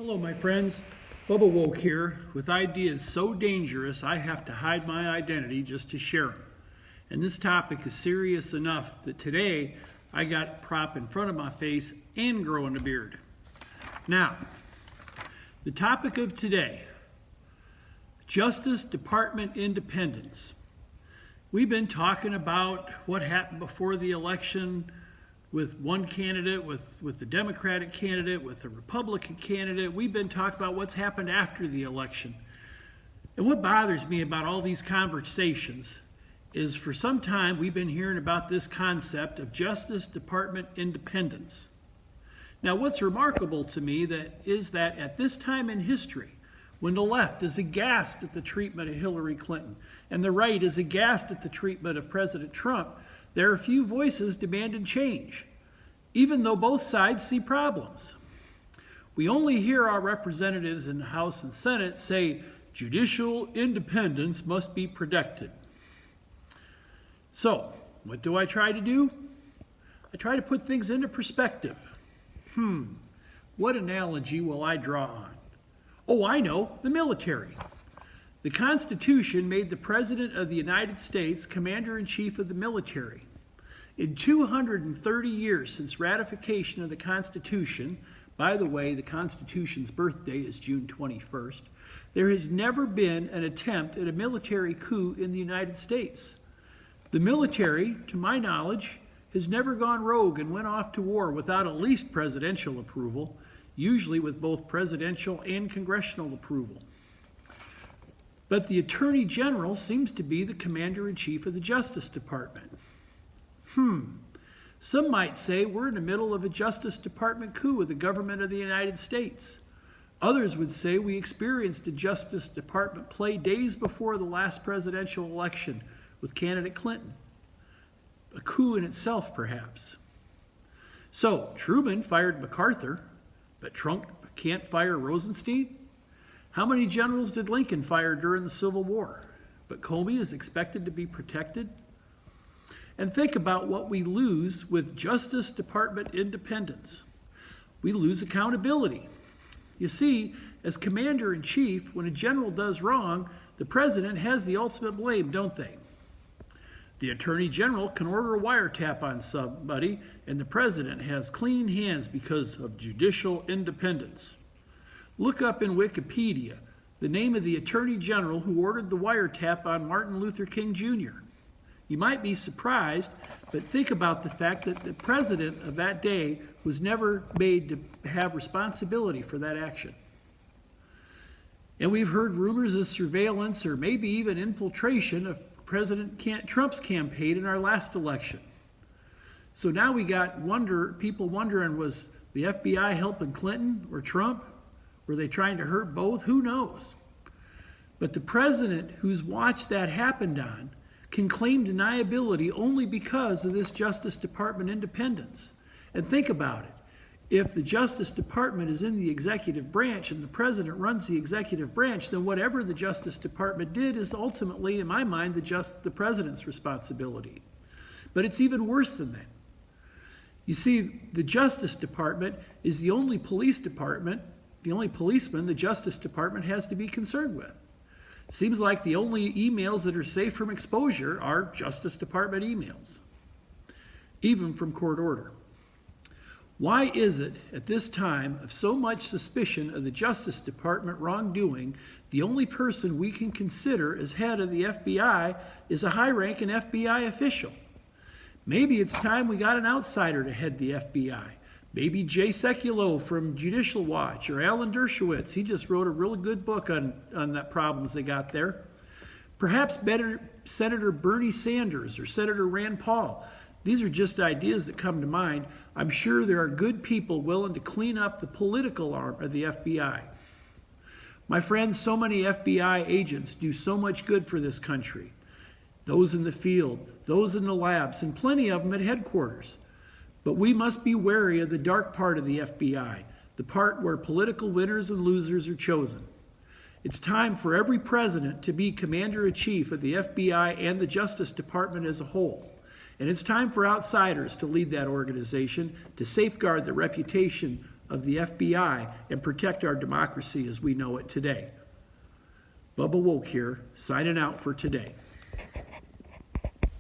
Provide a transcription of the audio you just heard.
Hello, my friends. Bubba Woke here with ideas so dangerous I have to hide my identity just to share them. And this topic is serious enough that today I got a prop in front of my face and growing a beard. Now, the topic of today, Justice Department independence. We've been talking about what happened before the election with one candidate, with the Democratic candidate, with the Republican candidate. We've been talking about what's happened after the election. And what bothers me about all these conversations is for some time we've been hearing about this concept of Justice Department independence. Now, what's remarkable to me is that at this time in history, when the left is aghast at the treatment of Hillary Clinton and the right is aghast at the treatment of President Trump, there are few voices demanding change, even though both sides see problems. We only hear our representatives in the House and Senate say judicial independence must be protected. So, what do I try to do? I try to put things into perspective. What analogy will I draw on? Oh, I know, the military. The Constitution made the President of the United States Commander-in-Chief of the military. In 230 years since ratification of the Constitution, by the way, the Constitution's birthday is June 21st, there has never been an attempt at a military coup in the United States. The military, to my knowledge, has never gone rogue and went off to war without at least presidential approval, usually with both presidential and congressional approval. But the Attorney General seems to be the Commander-in-Chief of the Justice Department. Some might say we're in the middle of a Justice Department coup with the government of the United States. Others would say we experienced a Justice Department play days before the last presidential election with candidate Clinton. A coup in itself, perhaps. So, Truman fired MacArthur, but Trump can't fire Rosenstein? How many generals did Lincoln fire during the Civil War? But Comey is expected to be protected? And think about what we lose with Justice Department independence. We lose accountability. You see, as Commander-in-Chief, when a general does wrong, the President has the ultimate blame, don't they? The Attorney General can order a wiretap on somebody, and the President has clean hands because of judicial independence. Look up in Wikipedia the name of the Attorney General who ordered the wiretap on Martin Luther King Jr. You might be surprised, but think about the fact that the President of that day was never made to have responsibility for that action. And we've heard rumors of surveillance or maybe even infiltration of President Trump's campaign in our last election. So now we got people wondering, was the FBI helping Clinton or Trump? Were they trying to hurt both? Who knows? But the president whose watch that happened on can claim deniability only because of this Justice Department independence. And think about it. If the Justice Department is in the executive branch and the president runs the executive branch, then whatever the Justice Department did is ultimately, in my mind, the president's responsibility. But it's even worse than that. You see, the Justice Department is the only police department, the only policeman the Justice Department has to be concerned with. Seems like the only emails that are safe from exposure are Justice Department emails, even from court order. Why is it, at this time of so much suspicion of the Justice Department wrongdoing, the only person we can consider as head of the FBI is a high-ranking FBI official? Maybe it's time we got an outsider to head the FBI. Maybe Jay Sekulow from Judicial Watch or Alan Dershowitz. He just wrote a really good book on the problems they got there. Perhaps Senator Bernie Sanders or Senator Rand Paul. These are just ideas that come to mind. I'm sure there are good people willing to clean up the political arm of the FBI. My friends, so many FBI agents do so much good for this country. Those in the field, those in the labs, and plenty of them at headquarters. But we must be wary of the dark part of the FBI, the part where political winners and losers are chosen. It's time for every president to be Commander-in-Chief of the FBI and the Justice Department as a whole. And it's time for outsiders to lead that organization to safeguard the reputation of the FBI and protect our democracy as we know it today. Bubba Woke here, signing out for today.